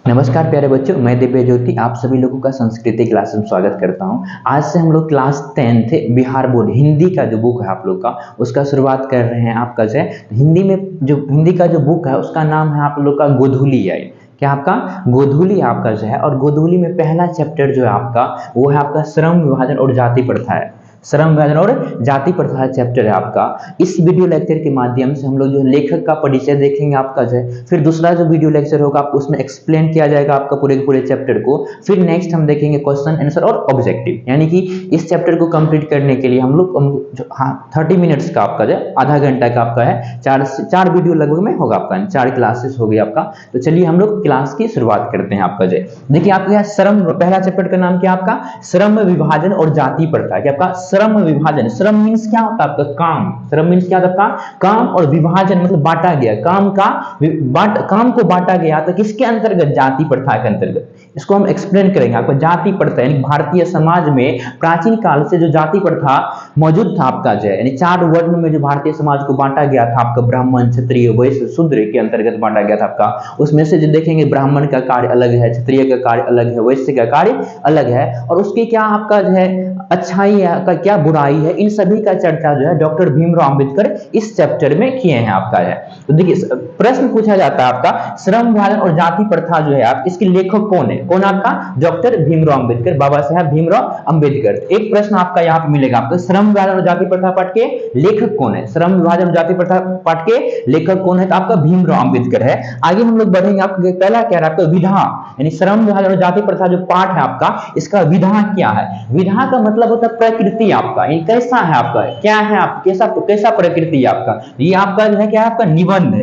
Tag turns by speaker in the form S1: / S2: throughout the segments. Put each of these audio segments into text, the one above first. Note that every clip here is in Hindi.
S1: नमस्कार प्यारे बच्चों, मैं दिव्य ज्योति आप सभी लोगों का संस्कृति क्लास में स्वागत करता हूं। आज से हम लोग class 10th Bihar board Hindi का जो बुक है आप लोग का उसका शुरुआत कर रहे हैं। आपका जो है हिंदी का जो बुक है उसका नाम है आप लोग का गोधूली है। क्या आपका गोधूली आपका जो है, और गोधूली में पहला चैप्टर जो है आपका वो है आपका श्रम विभाजन और जाति प्रथा है। श्रम विभाजन और जाति प्रथा चैप्टर है आपका। इस वीडियो लेक्चर के माध्यम से हम लोग जो लेखक का परिचय देखेंगे आपका जो है, फिर दूसरा जो वीडियो लेक्चर होगा आप उसमें एक्सप्लेन किया जाएगा आपका पूरे चैप्टर को। फिर नेक्स्ट हम देखेंगे क्वेश्चन आंसर और ऑब्जेक्टिव, यानी कि इस चैप्टर को कंप्लीट करने के लिए हम लोग 30 मिनट्स का आपका जो आधा घंटा का आपका है, चार वीडियो लगभग में होगा आपका, 4 क्लासेस हो गई आपका। तो चलिए हम लोग क्लास की शुरुआत करते हैं आपका जो। देखिए आपके यहाँ श्रम, पहला चैप्टर का नाम क्या आपका श्रम विभाजन और जाति प्रथा। क्या आपका श्रम विभाजन, श्रम मीन्स क्या होता है आपका काम, श्रम मीन्स क्या होता है आपका काम, और विभाजन मतलब बांटा गया, काम को बांटा गया तो किसके अंतर्गत, जाति प्रथा के अंतर्गत। इसको हम एक्सप्लेन करेंगे आपको। जाति प्रथा यानी भारतीय समाज में प्राचीन काल से जो जाति प्रथा मौजूद था आपका जो है, यानी 4 वर्ण में जो भारतीय समाज को बांटा गया था आपका, ब्राह्मण क्षत्रिय वैश्य शूद्र के अंतर्गत बांटा गया था आपका। उसमें से जो देखेंगे ब्राह्मण का कार्य अलग है, क्षत्रिय का कार्य अलग है, वैश्य का कार्य अलग है, और उसके क्या आपका जो है अच्छाई का क्या बुराई है, इन सभी का चर्चा जो है डॉक्टर भीमराव अंबेडकर इस चैप्टर में किए हैं आपका है। तो देखिए प्रश्न पूछा जाता है आपका श्रम विभाजन और जाति प्रथा जो है आप, इसके लेखक कौन है, कौन आपका डॉक्टर भीमराव अंबेडकर, बाबा साहब भीमराव अंबेडकर। एक प्रश्न आपका यहाँ पे मिलेगा आपको, श्रम विभाजन और जाति प्रथा पाठ के लेखक कौन है, श्रम विभाजन और जाति प्रथा पाठ के लेखक कौन है, तो आपका भीमराव अंबेडकर है। आगे हम लोग बढ़ेंगे, आपका पहला क्या है आपका विधा, यानी श्रम विभाजन और जाति प्रथा जो पाठ है आपका, इसका विधा क्या है। विधा का मतलब होता है प्रकृति आपका, ये कैसा है आपका, क्या है आप, कैसा प्रकृति है आपका। ये आपका जो है क्या है आपका निबंध है।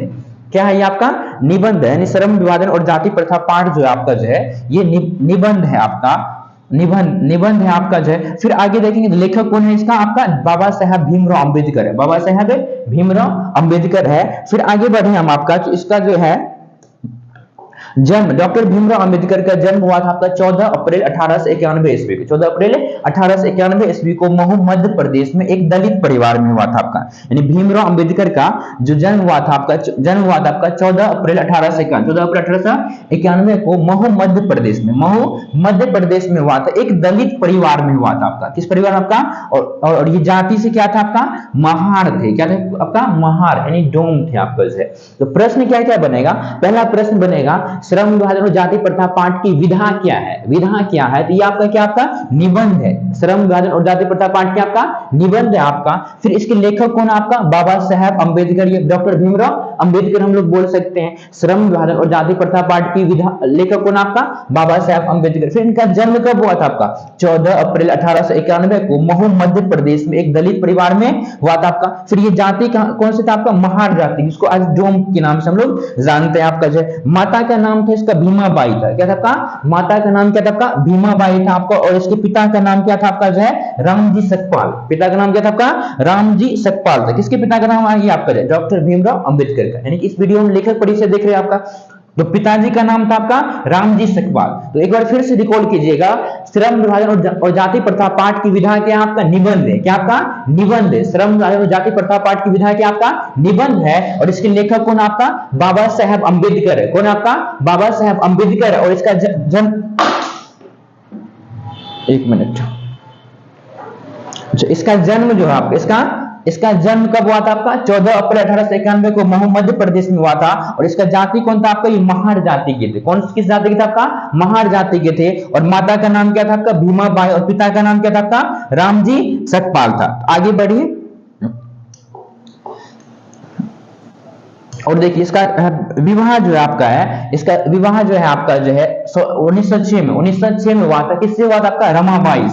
S1: क्या है ये आपका निबंध है, यानी श्रम विभाजन और जाति प्रथा पाठ जो है आपका जो है ये निबंध है आपका, निबंध है आपका जो है। फिर आगे देखेंगे लेखक कौन है इसका, आपका बाबा साहब भीमराव अंबेडकर है, बाबा साहब भीमराव अंबेडकर है। फिर आगे बढ़े हम आपका, इसका जो है जन्म, डॉक्टर भीमराव अंबेडकर का जन्म हुआ था आपका 14 अप्रैल 1891 ईस्वी को, 14 अप्रैल 1891 ईस्वी को महू मध्य प्रदेश में एक दलित परिवार में हुआ था आपका। यानी भीमराव अंबेडकर का जो जन्म हुआ था आपका 14 अप्रैल 1891 को महू मध्य प्रदेश में हुआ था, एक दलित परिवार में हुआ था आपका। किस परिवार आपका, और ये जाति से क्या था आपका, महार थे। क्या थे आपका, महार यानी डोम थे आपका से। तो प्रश्न क्या क्या बनेगा, पहला प्रश्न बनेगा श्रम विभाजन और जाति प्रथा पाठ की विधा क्या है, विधा क्या है, तो ये आपका क्या आपका निबंध है। श्रम विभाजन और जाति प्रथा पाठ क्या आपका निबंध है आपका। फिर इसके लेखक कौन आपका, बाबा साहब अंबेडकर, ये डॉक्टर भीमराव अंबेडकर हम लोग बोल सकते हैं। श्रम विभाजन और जाति प्रथा पाठ की विधा लेखक कौन आपका, बाबा साहब अंबेडकर। फिर इनका जन्म कब हुआ था आपका, 14 अप्रैल 1891 को महू मध्य प्रदेश में एक दलित परिवार में हुआ था आपका। फिर ये जाति कौन सी था आपका, महार जाति, जिसको आज डोम के नाम से हम लोग जानते हैं आपका। जो माता का नाम था इसका भीमाबाई था। क्या था आपका, माता का नाम क्या था आपका भीमाबाई था आपका, और इसके पिता का नाम क्या था आपका जो है रामजी सकपाल। पिता का नाम क्या था आपका रामजी सकपाल था। किसके पिता का नाम आएगी आपका, डॉक्टर भीमराव अंबेडकर का। यानी कि इस वीडियो में लेखक परिचय देख रहे हैं आपका, तो पिताजी का नाम था आपका रामजी सकपाल। तो एक बार फिर से रिकॉल कीजिएगा, श्रम विभाजन और जाति प्रथा पाठ की विधा क्या आपका निबंध है। क्या आपका निबंध है, श्रम विभाजन और जाति प्रथा पाठ की विधा क्या आपका निबंध है, और इसके लेखक कौन आपका बाबा साहब अंबेडकर है। कौन आपका बाबा साहब अंबेडकर है, और इसका जन्म, एक मिनट, इसका जन्म जो है आपका, इसका जन्म कब हुआ था आपका 14 अप्रैल 1891 को महू मध्य प्रदेश में हुआ था, और इसका जाति कौन था आपका, ये महार जाति के थे। कौन किस जाति के थे आपका, महार जाति के थे, और माता का नाम क्या था आपका भीमाबाई, और पिता का नाम क्या था आपका रामजी सकपाल था। आगे बढ़िए और देखिए इसका विवाह जो है आपका है, इसका विवाह जो है आपका जो है 1906 में हुआ था। किससे हुआ था आपका, रमाबाई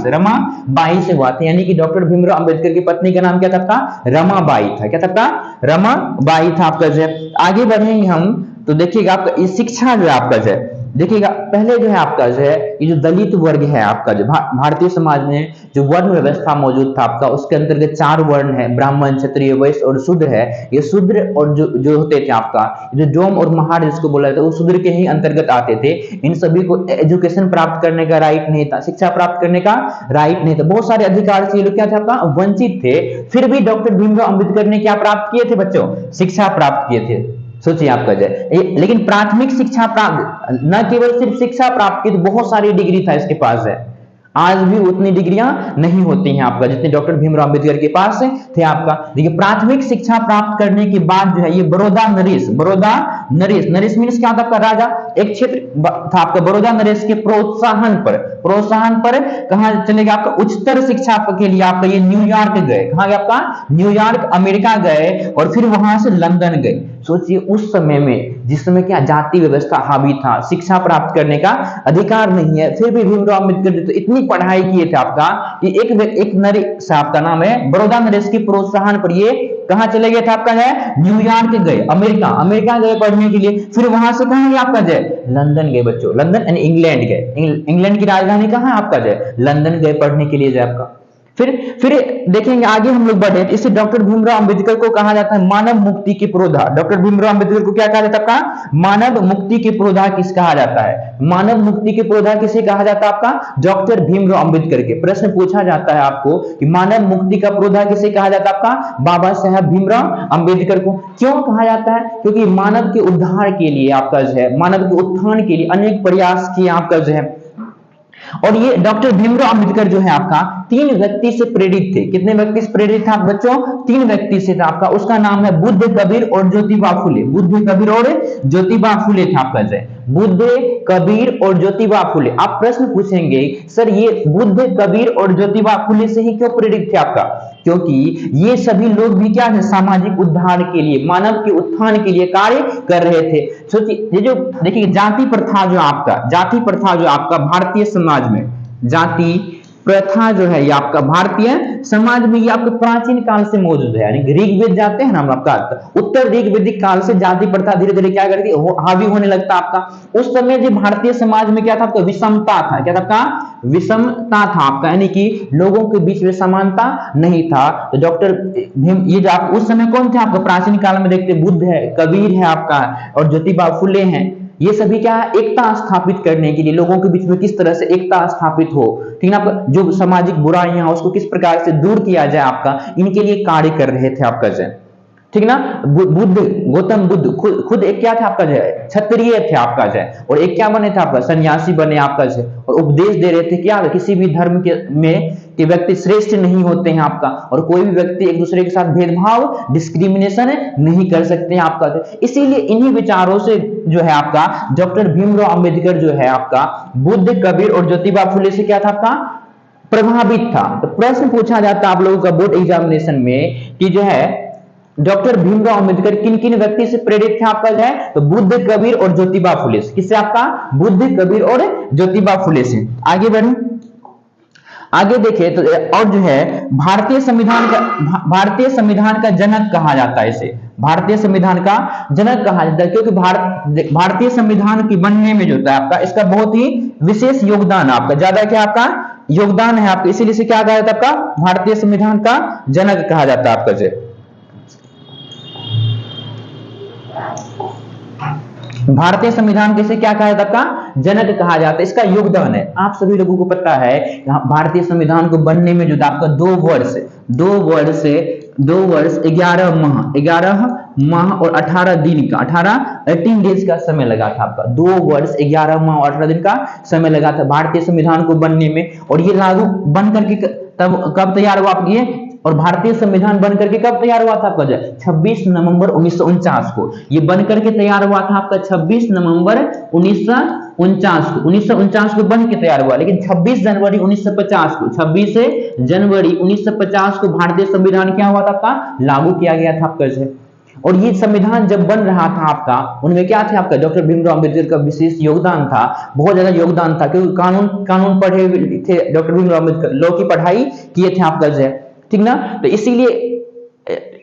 S1: से हुआ था। यानी कि डॉक्टर भीमराव अंबेडकर की पत्नी का नाम क्या था आपका रमाबाई था। क्या था आपका रमाबाई था आपका जो है। आगे बढ़ेंगे हम, तो देखिएगा आपका शिक्षा जो है आपका जो है, देखिएगा पहले जो है आपका जो है ये जो दलित वर्ग है आपका, जो भारतीय समाज में जो वर्ण व्यवस्था मौजूद था आपका, उसके अंतर्गत 4 वर्ण है, ब्राह्मण क्षत्रिय वैश्य और शूद्र है। ये शूद्र और जो होते थे आपका, जो डोम और महार जिसको बोला जाता है, वो शूद्र के ही अंतर्गत आते थे। इन सभी को एजुकेशन प्राप्त करने का राइट नहीं था, शिक्षा प्राप्त करने का राइट नहीं था, बहुत सारे अधिकार से ये लोग क्या थे आपका वंचित थे। फिर भी डॉक्टर भीमराव अंबेडकर ने क्या प्राप्त किए थे बच्चों, शिक्षा प्राप्त किए थे। सोचिए आपका जाए, लेकिन प्राथमिक शिक्षा प्राप्त, न केवल सिर्फ शिक्षा प्राप्त की, तो बहुत सारी डिग्री था इसके पास है। आज भी उतनी डिग्रियां नहीं होती हैं आपका जितने डॉक्टर भीमराव अंबेडकर के पास थे आपका। देखिए प्राथमिक शिक्षा प्राप्त करने के बाद जो है ये बड़ौदा नरेश, बड़ौदा नरेश, नरेश मीन्स क्या था आपका राजा, एक क्षेत्र था आपका बड़ौदा नरेश के प्रोत्साहन पर कहा चले गए आपका उच्चतर शिक्षा के लिए आपका ये न्यूयॉर्क गए। कहां गए आपका? न्यूयॉर्क अमेरिका गए और फिर वहां से लंदन गए। सोचिए उस समय में, जिस समय क्या जाति व्यवस्था हावी था, शिक्षा प्राप्त करने का अधिकार नहीं है, फिर भी भीमराव अम्बेडकर तो इतनी पढ़ाई किए थे आपका कि एक नरेश आपका नाम है बड़ौदा नरेश के प्रोत्साहन पर ये कहां चले गए थे आपका है? न्यूयॉर्क गए, अमेरिका गए पढ़ने के लिए। फिर वहां से कहां गए आपका जय? लंदन गए बच्चों, लंदन एंड इंग्लैंड गए। इंग्लैंड की राजधानी कहां है आपका जय? लंदन गए पढ़ने के लिए जय आपका। फिर देखेंगे आगे हम लोग बढ़े, इसे डॉक्टर भीमराव अंबेडकर को कहा जाता है मानव मुक्ति के पुरोधा। डॉक्टर भीमराव अंबेडकर को क्या कहा जाता है आपका? मानव मुक्ति के पुरोधा किस कहा जाता है? मानव मुक्ति के पुरोधा किसे कहा जाता है आपका? डॉक्टर भीमराव अंबेडकर के। प्रश्न पूछा जाता है आपको कि मानव मुक्ति का पुरोधा किसे कहा जाता है आपका? बाबा साहब भीमराव अंबेडकर को। क्यों कहा जाता है? क्योंकि मानव के उद्धार के लिए आपका जो है, मानव के उत्थान के लिए अनेक प्रयास किए आपका जो है। और ये डॉक्टर भीमराव अंबेडकर जो है आपका 3 व्यक्ति से प्रेरित थे। कितने व्यक्ति से प्रेरित था बच्चों? 3 व्यक्ति से था आपका। उसका नाम है बुद्ध, कबीर और ज्योतिबा फुले। बुद्ध, कबीर और ज्योतिबा फुले था आपका जय। बुद्ध, कबीर और ज्योतिबा फुले। आप प्रश्न पूछेंगे सर ये बुद्ध, कबीर और ज्योतिबा फुले से ही क्यों प्रेरित थे आपका? क्योंकि ये सभी लोग भी क्या है? सामाजिक उद्धार के लिए, मानव के उत्थान के लिए कार्य कर रहे थे। सोचिए ये जो देखिए जाति प्रथा जो आपका भारतीय समाज में, जाति प्रथा जो है ये आपका भारतीय समाज में ये आपके प्राचीन काल से मौजूद है। यानी ऋग्वेद जाते हैं ना हम आपका, उत्तर ऋग्वेदिक काल से जाति प्रथा धीरे धीरे क्या करती है? हावी होने लगता आपका। उस समय जो भारतीय समाज में क्या था आपका? विषमता था। क्या था आपका? विषमता था आपका, यानी कि लोगों के बीच में समानता नहीं था। तो डॉक्टर भीम, ये जो आप उस समय कौन थे आपका? प्राचीन काल में देखते बुद्ध है, कबीर है आपका और ज्योतिबा फुले हैं। ये सभी क्या है? एकता स्थापित करने के लिए, लोगों के बीच में किस तरह से एकता स्थापित हो, ठीक है ना, जो सामाजिक बुराइयां उसको किस प्रकार से दूर किया जाए आपका, इनके लिए कार्य कर रहे थे आपका जय, ठीक ना। बुद्ध, गौतम बुद्ध खुद एक क्या था आपका जय? क्षत्रिय थे आपका जय। और एक क्या बने थे आपका? सन्यासी बने आपका जय। और उपदेश दे रहे थे क्या? किसी भी धर्म के व्यक्ति श्रेष्ठ नहीं होते हैं आपका, और कोई भी व्यक्ति एक दूसरे के साथ भेदभाव, डिस्क्रिमिनेशन नहीं कर सकते हैं आपका। इसीलिए इन्हीं विचारों से जो है आपका डॉक्टर भीमराव अंबेडकर जो है आपका बुद्ध, कबीर और ज्योतिबा फुले से क्या था आपका? प्रभावित था। तो प्रश्न पूछा जाता है आप लोगों का बोर्ड एग्जामिनेशन में कि जो है डॉक्टर भीमराव अंबेडकर किन किन व्यक्ति से प्रेरित थे आपका जो है? तो बुद्ध, कबीर और ज्योतिबा फुले से। किससे आपका? बुद्ध, कबीर और ज्योतिबा फुले से। आगे बढ़े, आगे देखिए तो और जो है भारतीय संविधान का जनक कहा जाता है इसे। भारतीय संविधान का जनक कहा जाता है क्योंकि भारतीय संविधान के बनने में जो होता है आपका, इसका बहुत ही विशेष योगदान है आपका, ज्यादा क्या आपका योगदान है आपका, इसीलिए इसे क्या कहा जाता है आपका? भारतीय संविधान का जनक कहा जाता है आपका जो। भारतीय संविधान किसे क्या कहा जाता है आपका? जनक कहा जाता है, इसका योगदान है। आप सभी लोगों को पता है भारतीय संविधान को बनने में जो था आपका 2 वर्ष 11 माह और 18 दिन का 18 डेज का समय लगा था आपका। 2 वर्ष 11 माह और 18 दिन का समय लगा था भारतीय संविधान को बनने में। और ये लागू बन करके तब कब तैयार हुआ आप ये? और भारतीय संविधान बनकर के कब तैयार हुआ था आपका? 26 नवंबर 1949 को ये बनकर के तैयार हुआ था आपका। 26 नवंबर 1949 को बन के तैयार हुआ, लेकिन 26 जनवरी 1950 को 26 जनवरी 1950 को भारतीय संविधान क्या हुआ था आपका? लागू किया गया था आपका। और ये संविधान जब बन रहा था आपका, उनमें क्या थे आपका? डॉक्टर भीमराव अंबेडकर का विशेष योगदान था, बहुत ज्यादा योगदान था, क्योंकि कानून पढ़े थे डॉक्टर भीमराव अंबेडकर, लॉ की पढ़ाई किए थे आपका जो है, ठीक ना। तो इसीलिए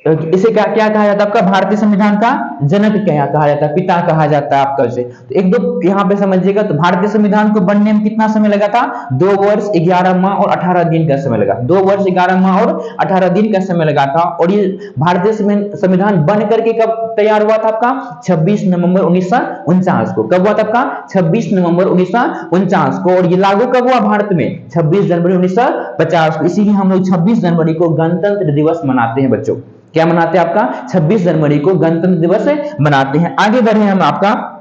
S1: इसे क्या कहा जाता है आपका? भारतीय संविधान का जनक कहा जाता है, पिता कहा जाता है आपका उसे। तो एक दो यहाँ पे समझिएगा, तो भारतीय संविधान को बनने में कितना समय लगा था? 2 वर्ष 11 माह और 18 दिन का समय लगा। 2 वर्ष 11 माह और 18 दिन का समय लगा था। और ये भारतीय संविधान बन करके कब तैयार हुआ था आपका? 26 नवंबर 1949 को। कब हुआ था आपका? 26 नवंबर 1949 को। और ये लागू कब हुआ भारत में? 26 जनवरी 1950 को। इसीलिए हम लोग 26 जनवरी को गणतंत्र दिवस मनाते हैं बच्चों। क्या मनाते हैं आपका 26 जनवरी को गणतंत्र दिवस मनाते हैं। आगे बढ़े हम आपका,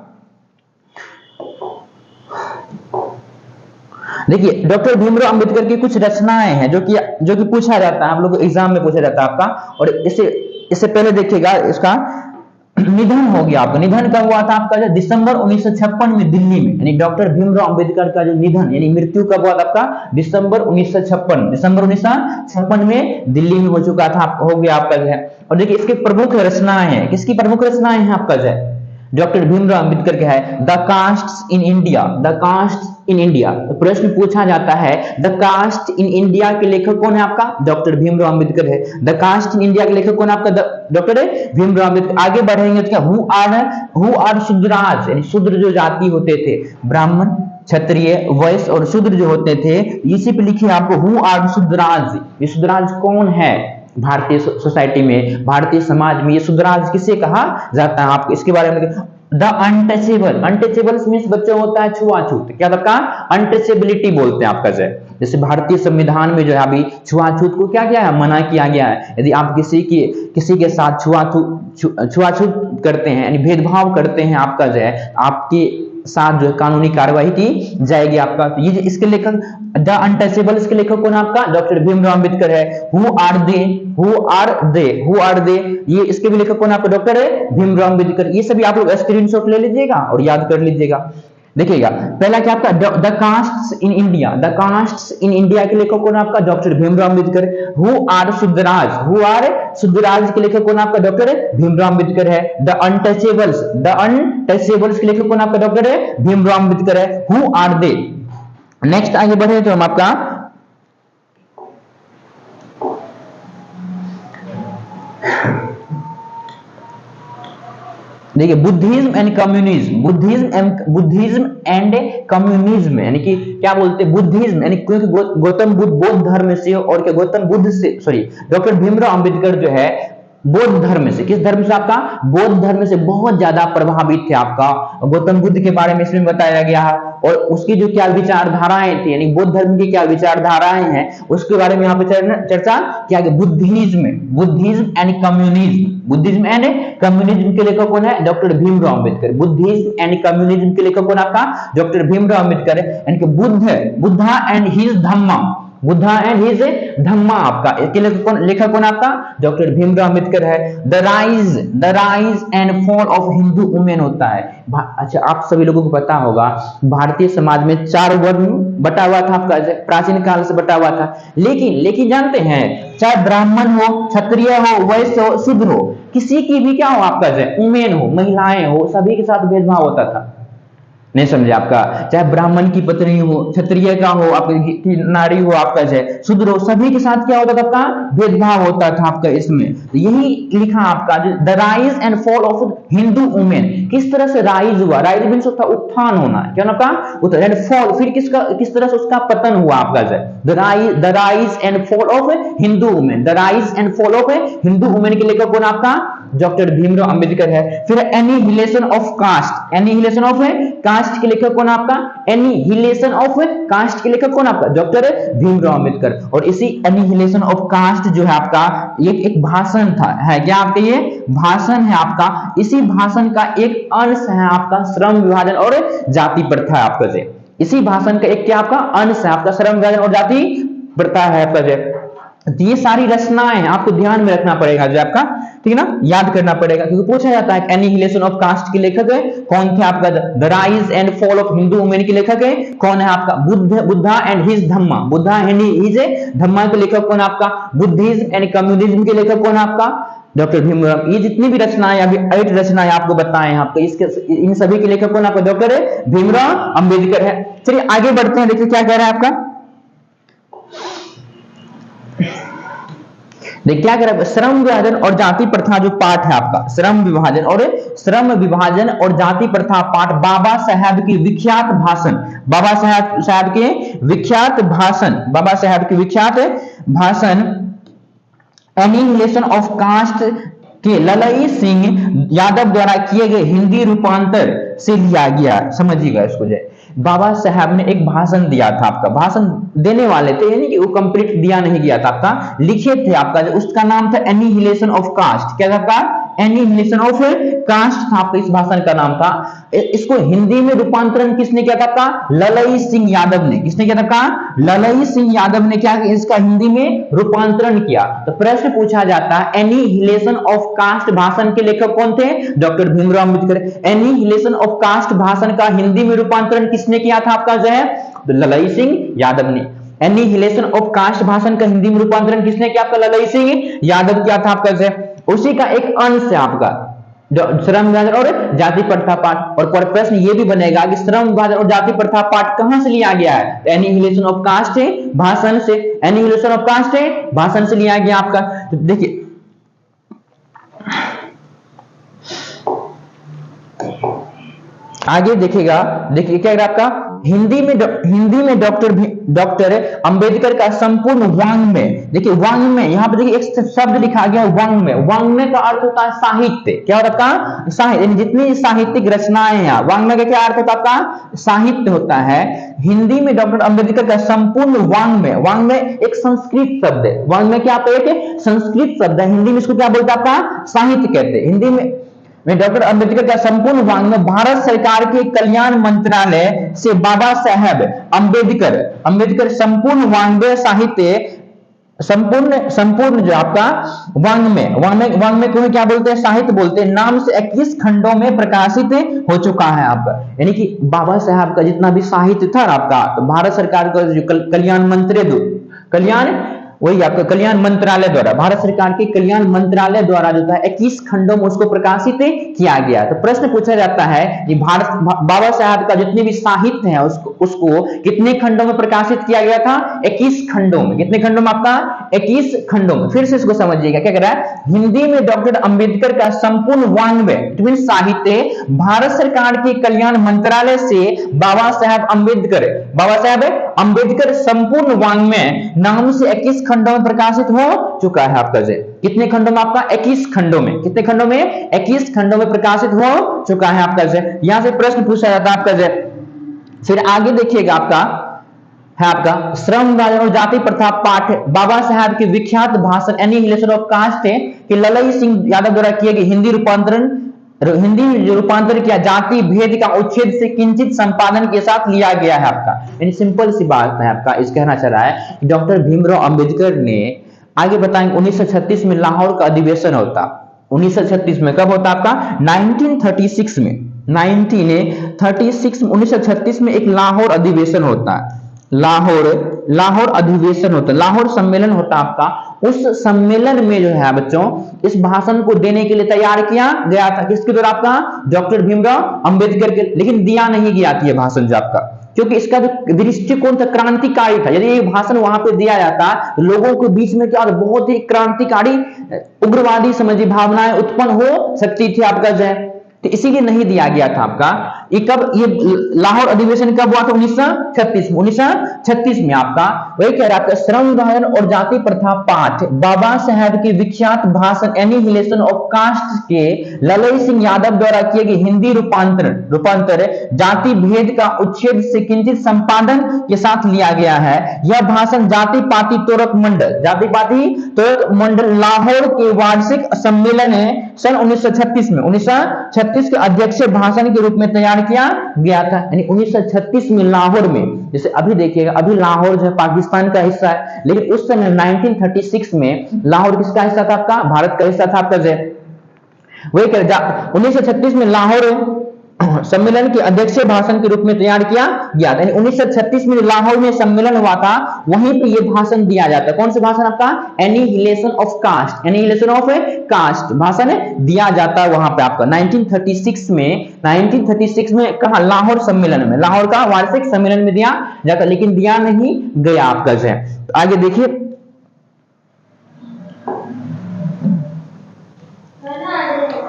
S1: देखिए डॉक्टर भीमराव अंबेडकर की कुछ रचनाएं हैं जो कि पूछा जाता है, आप लोग को एग्जाम में पूछा जाता है आपका। और इससे पहले देखिएगा, इसका निधन हो गया आपका। निधन कब हुआ था आपका? जो दिसंबर 1956 में दिल्ली में, यानी डॉक्टर भीमराव अंबेडकर का जो निधन यानी मृत्यु कब हुआ था आपका? दिसंबर 1956 में दिल्ली में हो चुका था, हो गया आपका जो है। और देखिए इसके प्रमुख रचनाएं हैं, किसकी प्रमुख रचनाएं हैं आपका जो है? डॉक्टर भीमराव अंबेडकर क्या है? The caste in India, the caste in India. प्रश्न पूछा जाता है द कास्ट इन इंडिया के लेखक कौन है आपका? डॉक्टर भीमराव अंबेडकर है। द कास्ट इन इंडिया के लेखक कौन है आपका? डॉक्टर भीमराव अंबेडकर। आगे बढ़ेंगे तो क्या, हु आर शूद्राज, यानी शूद्र जो जाति होते थे, ब्राह्मण, क्षत्रिय, वैश्य और शूद्र जो होते थे, इसी पे लिखिए आपको हु आर शूद्राज। ये शूद्राज कौन है? भारतीय सोसाइटी में, भारतीय समाज में ये शूद्राज किसे कहा जाता है? आपको इसके बारे में द अनटचेबल, अनटचेबल मींस बच्चों होता है छुआछूत, क्या आपका? अनटचेबिलिटी बोलते हैं आपका जय। जैसे भारतीय संविधान में जो है अभी छुआछूत को क्या किया है? मना किया गया है। यदि आप किसी के साथ छुआछूत करते हैं यानी भेदभाव करते हैं आपका जो है, आपके साथ जो कानूनी कार्रवाई की जाएगी आपका। तो ये इसके लेखक द अनटचेबल, इसके लेखक कौन आपका? डॉक्टर भीमराव अंबेडकर है। हु आर दे, ये इसके भी लेखक कौन आपका? डॉक्टर भीमराव अंबेडकर। ये सभी आप लोग स्क्रीनशॉट ले लीजिएगा और याद कर लीजिएगा। देखिएगा पहला क्या आपका? The castes in India, the castes in India के लेखक कौन आपका? Doctor Bhimrao Ambedkar. Who are Shudras के लेखक कौन आपका? डॉक्टर भीमराव अंबेडकर है। द अनटचेबल्स के लेखक कौन आपका? डॉक्टर भीमराव अंबेडकर है। Who are they. नेक्स्ट आगे बढ़े तो हम आपका देखिए Buddhism and communism, Buddhism and communism यानी कि क्या बोलते हैं? बुद्धिज्म यानी क्योंकि गौतम बुद्ध बौद्ध धर्म से, और क्या गौतम बुद्ध से डॉक्टर भीमराव अंबेडकर जो है बौद्ध धर्म से, किस धर्म से आपका? बौद्ध धर्म से बहुत ज्यादा प्रभावित थे आपका। गौतम बुद्ध के बारे में इसमें बताया गया है, और उसकी जो क्या विचारधाराएं थी, यानी बौद्ध धर्म की क्या विचारधाराएं हैं उसके बारे में यहाँ पे चर्चा किया गया। बुद्धिज्म एंड कम्युनिज्म के लेखक कौन है? Doctor Bhimrao Ambedkar. Buddhism and communism के लेखक कौन आपका? डॉक्टर भीमराव अंबेडकर। यानी कि बुद्धा एंड हिज धम्मा आपका, इसके लेखक कौन आपका? डॉक्टर भीमराव अंबेडकर है। The rise and fall of Hindu women होता है। अच्छा, आप सभी लोगों को पता होगा भारतीय समाज में 4 वर्ण बटा हुआ था आपका, प्राचीन काल से बटा हुआ था। लेकिन जानते हैं, चाहे ब्राह्मण हो, क्षत्रिय हो, वैश्य हो, शूद्र हो, किसी की भी क्या हो आपका, वुमेन हो, महिलाएं हो, सभी के साथ भेदभाव होता था। नहीं समझे आपका? चाहे ब्राह्मण की पत्नी हो, क्षत्रिय का हो, आपकी नारी हो, आपका चाहे शूद्र हो, सभी के साथ क्या होता था आपका? भेदभाव होता था आपका इसमें। तो यही लिखा आपका the rise and fall of Hindu women. किस तरह से राइज हुआ? राइज मींस होता उत्थान होना, क्या ना का एंड फॉल, फिर किस तरह से उसका पतन हुआ आपका the rise and fall of Hindu women. The rise and fall of Hindu women के लेखक कौन आपका? डॉक्टर भीमराव अंबेडकर है। फिर एनिहिलेशन ऑफ कास्ट के लेखक कौन आपका? एनिहिलेशन ऑफ कास्ट के लेखक कौन आपका? डॉक्टर भीमराव अंबेडकर। और इसी एनिहिलेशन ऑफ कास्ट जो है आपका एक भाषण था, है क्या आपका? ये भाषण है आपका। इसी भाषण का एक अंश है आपका श्रम विभाजन और जाति प्रथा आपका से। इसी भाषण का एक क्या आपका अंश है आपका श्रम विभाजन और जाति प्रथा है आपका। ये सारी रचनाएं हैं, आपको ध्यान में रखना पड़ेगा जो आपका, ठीक है ना, याद करना पड़ेगा, क्योंकि पूछा जाता है एनिहिलेशन ऑफ कास्ट के लेखक है कौन थे आपका? The rise and fall of Hindu women के लेखक है कौन है आपका? Buddha and his Dhamma. Buddha and his Dhamma के लेखक कौन आपका? बुद्धिज्म एंड कम्युनिज्म के लेखक कौन आपका? डॉक्टर भीमराव। ये जितनी भी रचनाएं, अभी 8 रचनाएं आपको बताए हैं आपको, इन सभी के लेखक कौन आपका? डॉक्टर भीमराव अंबेडकर है। चलिए आगे बढ़ते हैं, देखिए क्या कह रहा है आपका, देखिए क्या कह रहा है, श्रम विभाजन और जाति प्रथा जो पाठ है आपका, श्रम विभाजन और जाति प्रथा पाठ बाबा साहब की विख्यात भाषण, बाबा साहब के विख्यात भाषण एनिहिलेशन ऑफ कास्ट के ललई सिंह यादव द्वारा किए गए हिंदी रूपांतर से लिया गया। समझिएगा इसको, बाबा साहब ने एक भाषण दिया था आपका, भाषण देने वाले थे, यानी कि वो कंप्लीट दिया नहीं गया था आपका, लिखे थे आपका, उसका नाम था एनिहिलेशन ऑफ कास्ट। क्या था आपका? एनिहिलेशन ऑफ कास्ट था आपका, इस भाषण का नाम था। इसको हिंदी में रूपांतरण किसने किया था आपका? ललई सिंह यादव ने। किसने किया था आपका? ललई सिंह यादव ने क्या इसका हिंदी में रूपांतरण किया। तो प्रश्न पूछा जाता है एनिहिलेशन ऑफ कास्ट भाषण के लेखक कौन थे? Doctor Bhimrao Ambedkar. Annihilation of caste भाषण का हिंदी में रूपांतरण किसने किया था आपका जो है? ललई सिंह यादव ने। एनिहिलेशन ऑफ कास्ट भाषण का हिंदी में रूपांतरण किसने किया आपका? ललई सिंह यादव किया था आपका जो। उसी का एक अंश है आपका श्रम विभाजन और जाति प्रथा पाठ। और प्रश्न ये भी बनेगा कि श्रम विभाजन और जाति प्रथा पाठ कहां से लिया गया है? एनिहिलेशन ऑफ कास्ट है भाषण से। एनिहिलेशन ऑफ कास्ट है भाषण से लिया गया आपका। तो देखिए आगे देखिएगा, देखिए क्या आपका हिंदी में डॉक्टर अंबेडकर का संपूर्ण वाङ्मय। देखिए वाङ्मय, यहाँ पे देखिए एक शब्द लिखा गया वाङ्मय। वाङ्मय का अर्थ होता है साहित्य। क्या होता है? साहित्य। जितनी साहित्यिक रचनाएं हैं, वाङ्मय का क्या अर्थ होता है आपका? साहित्य होता है। हिंदी में डॉक्टर अंबेडकर का संपूर्ण वाङ्मय, वाङ्मय एक संस्कृत शब्द है। वाङ्मय क्या आपका? एक संस्कृत शब्द है। हिंदी में इसको क्या बोलते हैं आपका? साहित्य कहते हैं। हिंदी में डॉक्टर अंबेडकर का संपूर्ण वाङ्मय भारत सरकार के कल्याण मंत्रालय से बाबा साहेब अंबेडकर संपूर्ण वाङ्मय साहित्य, संपूर्ण जो आपका वाङ्मय को क्या बोलते हैं? साहित्य बोलते हैं। नाम से 21 खंडों में प्रकाशित हो चुका है आपका। यानी कि बाबा साहब का जितना भी साहित्य था आपका, तो भारत सरकार का जो वही आपका कल्याण मंत्रालय द्वारा, भारत सरकार के कल्याण मंत्रालय द्वारा जो था 21 खंडों में उसको प्रकाशित किया गया। तो प्रश्न पूछा जाता है कि बाबा साहब का जितने भी साहित्य है उसको कितने खंडों में प्रकाशित किया गया था? 21 खंडों में। कितने खंडों में आपका? 21 खंडों में। फिर से इसको समझिएगा क्या कह रहा है? हिंदी में डॉक्टर अंबेडकर का संपूर्ण वाङ्मय साहित्य भारत सरकार के कल्याण मंत्रालय से बाबा साहब अंबेडकर संपूर्ण वाङ्मय नाम से 21 खंडों में प्रकाशित हो चुका है आपका जे। कितने खंडों में आपका? 21 खंडों में। कितने खंडों में? 21 खंडों में प्रकाशित हो चुका है आपका जे। यहां से प्रश्न पूछा जाता है आपका जे। फिर आगे देखिएगा आपका है आपका श्रम विभाजन और जाति प्रथा पाठ, बाबा साहब के विख्यात भाषण एनिहिलेशन ऑफ कास्ट है कि ललई सिंह यादव द्वारा किए गए हिंदी रूपांतरण किया जाति भेद का उच्छेद से किंचित संपादन के साथ लिया गया है आपका। यानी सिंपल सी बात है आपका, इस कहना चाह रहा है कि डॉक्टर भीमराव अंबेडकर ने आगे बताएंगे 1936 में लाहौर का अधिवेशन होता। 1936 में कब होता आपका? 1936 में 1936 में एक लाहौर अधिवेशन होता है। लाहौर अधिवेशन होता है, लाहौर सम्मेलन होता आपका। उस सम्मेलन में जो है बच्चों इस भाषण को देने के लिए तैयार किया गया था। किसके द्वारा? आपका डॉक्टर भीमराव अंबेडकर के। लेकिन दिया नहीं गया था ये भाषण जो आपका, क्योंकि इसका जो दृष्टिकोण था क्रांतिकारी था। यदि ये भाषण वहां पे दिया जाता तो लोगों के बीच में क्या बहुत ही क्रांतिकारी उग्रवादी समझी भावनाएं उत्पन्न हो सकती थी आपका जो है, तो इसीलिए नहीं दिया गया था आपका। ये लाहौर अधिवेशन कब हुआ था? 1936 में आपका। वही कह रहा था श्रम विभाजन और जाति प्रथा पाठ, बाबा साहब के विख्यात भाषण एनिहिलेशन ऑफ कास्ट के ललई सिंह यादव द्वारा किए गए हिंदी रूपांतर जाति भेद का उच्छेद से किंचित संपादन के साथ लिया गया है। यह भाषण जाति पाति तोरक मंडल लाहौर के वार्षिक सम्मेलन है सन 1936 में 1936 के अध्यक्ष भाषण के रूप में तैयार किया गया था। यानी 1936 में लाहौर में, जैसे अभी देखिएगा, अभी लाहौर जो है पाकिस्तान का हिस्सा है, लेकिन उस समय 1936 में लाहौर किसका हिस्सा था आपका? भारत का हिस्सा था आपका। वही 1936 में लाहौर सम्मेलन के अध्यक्ष भाषण के रूप में तैयार किया गया। यानी 1936 में लाहौर में सम्मेलन हुआ था, वहीं पे ये भाषण दिया जाता है। कौन सा भाषण आपका? एनिहिलेशन ऑफ कास्ट भाषण दिया जाता है वहां पे आपका 1936 में कहा? लाहौर सम्मेलन में, लाहौर का वार्षिक सम्मेलन में दिया जाता, लेकिन दिया नहीं गया आपका जो है। तो आगे देखिए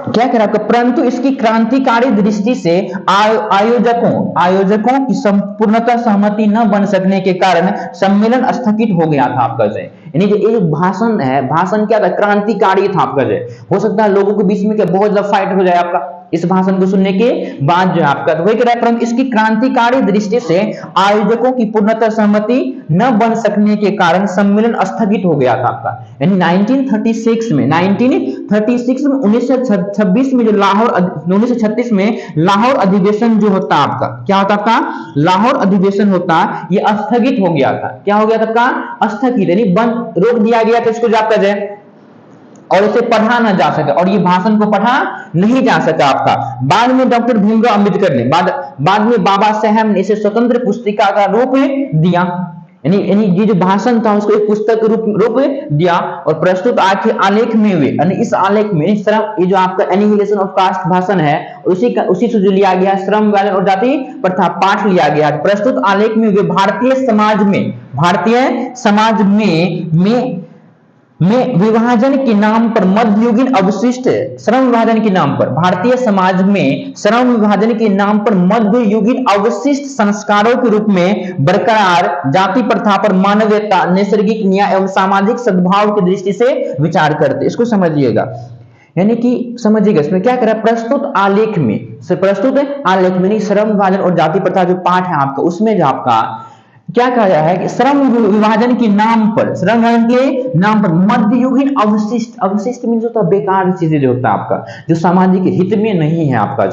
S1: क्या कह रहा है, परंतु इसकी क्रांतिकारी दृष्टि से आयोजकों की संपूर्णतः सहमति न बन सकने के कारण सम्मेलन स्थगित हो गया था आपका जय। यानी कि ये भाषण है, भाषण क्या था? क्रांतिकारी था आपका जय। हो सकता है लोगों के बीच में क्या बहुत ज्यादा फाइट हो जाए आपका, इस भाषण को सुनने के बाद जो आपका तो वही कह रहा है, परंतु इसकी क्रांतिकारी दृष्टि से आयोजकों की पूर्णतः सहमति न बन सकने के कारण सम्मेलन स्थगित हो गया था आपका। यानी 1936 में 1926 में जो लाहौर 1936 में लाहौर अधिवेशन जो होता आपका, क्या होता आपका लाहौर अधिवेशन होता, ये स्थगित हो गया था। क्या हो गया था आपका स्थगित, यानी बंद रोक दिया गया था इसको जो आपका जाए, और इसे पढ़ा ना जा सके, और ये भाषण को पढ़ा नहीं जा सका आपका। बाद में डॉक्टर भीमराव अंबेडकर ने बाद में बाबा साहब ने इसे स्वतंत्र पुस्तिका का रूप दिया, यानी ये जो भाषण था उसको एक पुस्तक रूप दिया और प्रस्तुत आलेख में हुए, यानी इस आलेख में ये जो आपका एनिहिलेशन ऑफ कास्ट भाषण है उसी से जो लिया गया श्रम विभाजन और जाति प्रथा पाठ लिया गया। प्रस्तुत आलेख में हुए भारतीय समाज में विभाजन के नाम पर मध्ययुगीन अवशिष्ट श्रम विभाजन के नाम पर भारतीय समाज में श्रम विभाजन के नाम पर मध्ययुगीन अवशिष्ट संस्कारों के रूप में बरकरार जाति प्रथा पर मानवीयता, नैसर्गिक न्याय एवं सामाजिक सद्भाव की दृष्टि से विचार करते। इसको समझिएगा, यानी कि समझिएगा इसमें क्या करा, प्रस्तुत आलेख में श्रम विभाजन और जाति प्रथा जो पाठ है आपका, उसमें जो आपका क्या कहा गया है कि श्रम विभाजन के नाम पर मध्ययुगीन अवशिष्ट मीन्स होता है बेकार चीजें जो होता है आपका, जो सामाजिक हित में नहीं है आपका,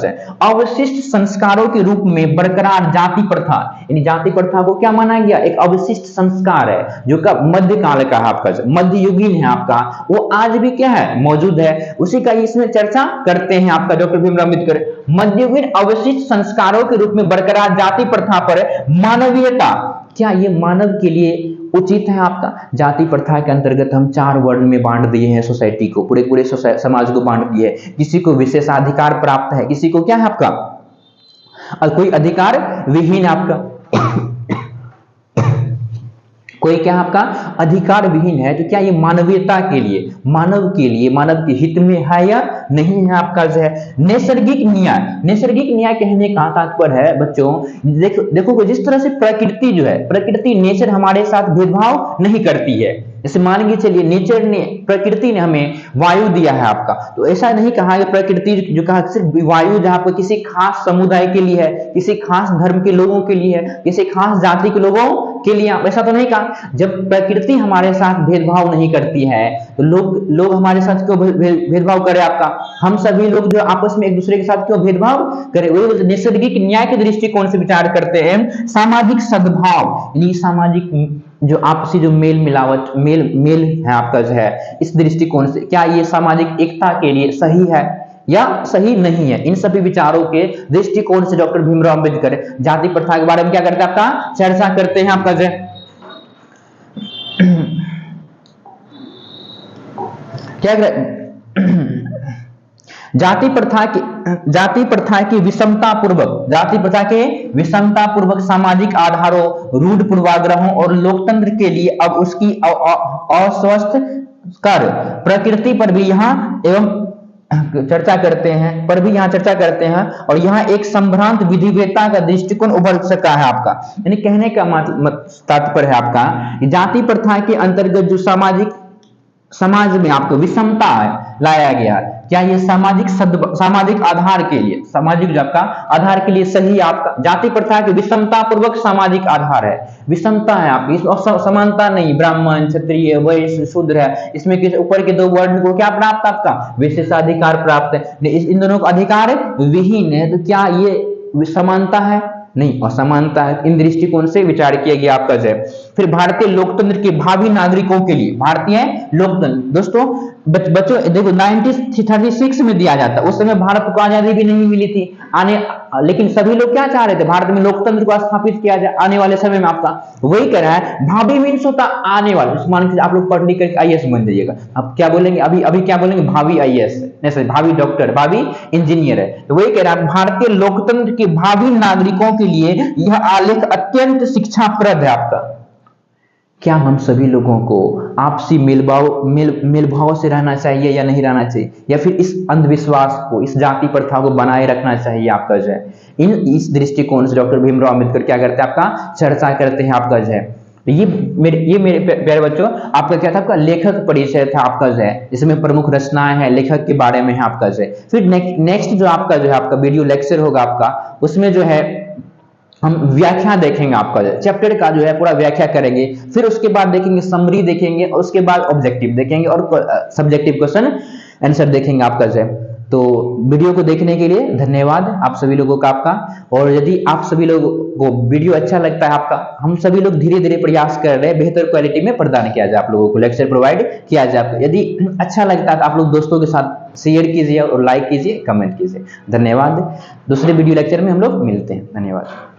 S1: अवशिष्ट संस्कारों के रूप में बरकरार जाति प्रथा, यानी जाति प्रथा को क्या माना गया, एक अवशिष्ट संस्कार है जो का मध्यकाल का है आपका, मध्ययुगीन है आपका, वो आज भी क्या है मौजूद है, उसी का इसमें चर्चा करते हैं आपका डॉक्टर भीमराव अम्बेडकर। मध्ययुगीन अवशिष्ट संस्कारों के रूप में बरकरार जाति प्रथा पर मानवीयता, क्या ये मानव के लिए उचित है आपका। जाति प्रथा के अंतर्गत हम 4 वर्ण में बांट दिए हैं सोसाइटी को, पूरे समाज को बांट दिए है। किसी को विशेषाधिकार प्राप्त है, किसी को क्या है आपका और कोई अधिकार विहीन आपका कोई क्या आपका अधिकार विहीन है। तो क्या ये मानवीयता के लिए, मानव के हित में है या नहीं है आपका जो है। नैसर्गिक न्याय कहने का तात्पर्य है बच्चों, देखो जिस तरह से प्रकृति जो है, प्रकृति नेचर हमारे साथ भेदभाव नहीं करती है। जैसे मान के चलिए प्रकृति ने हमें वायु दिया है आपका, तो ऐसा नहीं कहा कि प्रकृति जो कहा सिर्फ वायु जहां पर किसी खास समुदाय के लिए है, किसी खास धर्म के लोगों के लिए है, किसी खास जाति के लोगों के लिए, ऐसा तो नहीं कहा। जब प्रकृति हमारे साथ भेदभाव नहीं करती है तो लोग हमारे साथ क्यों भेदभाव करे आपका। हम सभी लोग जो आपस में एक दूसरे के साथ क्यों भेदभाव करे। वही नैसर्गिक न्याय के दृष्टिकोण से विचार करते हैं। सामाजिक सद्भाव, यानी सामाजिक जो आपसी जो मेल है आपका जो है, इस दृष्टिकोण से क्या ये सामाजिक एकता के लिए सही है या सही नहीं है। इन सभी विचारों के दृष्टिकोण से डॉक्टर भीमराव अम्बेडकर जाति प्रथा के बारे में क्या करते हैं आपका चर्चा करते हैं आपका जो क्या जाति प्रथा के विषमता पूर्वक सामाजिक आधारों, रूढ़ पूर्वाग्रहों और लोकतंत्र के लिए अब उसकी अस्वस्थ कर प्रकृति पर भी यहाँ चर्चा करते हैं और यहाँ एक संभ्रांत विधिवेता का दृष्टिकोण उभर सका है आपका। यानी कहने का तात्पर्य है आपका जाति प्रथा के अंतर्गत जो समाज में आपको विषमता लाया गया, क्या ये सामाजिक आधार के लिए, सामाजिक जो आपका आधार के लिए सही आपका। जाति प्रथा के विषमता पूर्वक सामाजिक आधार है, विषमता है आपकी, इसमें समानता नहीं, ब्राह्मण क्षत्रिय वैश्य शूद्र है, इसमें किस ऊपर के 2 वर्ण को क्या प्राप्त आपका विशेषाधिकार प्राप्त है, इन दोनों का अधिकार विहीन है। तो क्या ये समानता है, नहीं असमानता है। इन दृष्टिकोण से विचार किया गया आपका जय। फिर भारतीय लोकतंत्र के भावी नागरिकों के लिए, भारतीय लोकतंत्र दोस्तों बच्चों देखो 1936 में दिया जाता, उस समय भारत को आजादी भी नहीं मिली थी लेकिन सभी लोग क्या चाह रहे थे, भारत में लोकतंत्र को स्थापित किया जाए आने वाले समय में आपका। वही कह रहा है भावी मीन्स होता आने वाले, मान के आप लोग पढ़ लिख करके आईएएस बन जाइएगा, अब क्या बोलेंगे अभी क्या बोलेंगे भावी आईएएस है, भावी डॉक्टर, भावी इंजीनियर है। तो वही कह रहा है भारतीय लोकतंत्र के भावी नागरिकों के लिए यह आलेख अत्यंत शिक्षाप्रद है आपका। क्या हम सभी लोगों को आपसी मेलभाव से रहना चाहिए या नहीं रहना चाहिए, या फिर इस अंधविश्वास को, इस जाति प्रथा को बनाए रखना चाहिए आपका जो है। इस दृष्टिकोण से डॉक्टर भीमराव अम्बेडकर क्या करते हैं आपका चर्चा करते हैं आपका जो है। तो ये मेरे प्यारे बच्चों आपका क्या था, आपका लेखक परिचय था आपका जो है, इसमें प्रमुख रचनाएं हैं, लेखक के बारे में है आपका जो है। फिर नेक्स्ट जो आपका जो है आपका वीडियो लेक्चर होगा आपका, उसमें जो है हम व्याख्या देखेंगे, आपका चैप्टर का जो है पूरा व्याख्या करेंगे। फिर उसके बाद देखेंगे समरी देखेंगे, और उसके बाद ऑब्जेक्टिव देखेंगे और सब्जेक्टिव क्वेश्चन आंसर देखेंगे आपका जो है। तो वीडियो को देखने के लिए धन्यवाद आप सभी लोगों का आपका। और यदि आप सभी लोगों को वीडियो अच्छा लगता है आपका, हम सभी लोग धीरे धीरे प्रयास कर रहे हैं बेहतर क्वालिटी में प्रदान किया जाए, आप लोगों को लेक्चर प्रोवाइड किया जाए। यदि अच्छा लगता है तो आप लोग दोस्तों के साथ शेयर कीजिए और लाइक कीजिए, कमेंट कीजिए। धन्यवाद। दूसरे वीडियो लेक्चर में हम लोग मिलते हैं। धन्यवाद।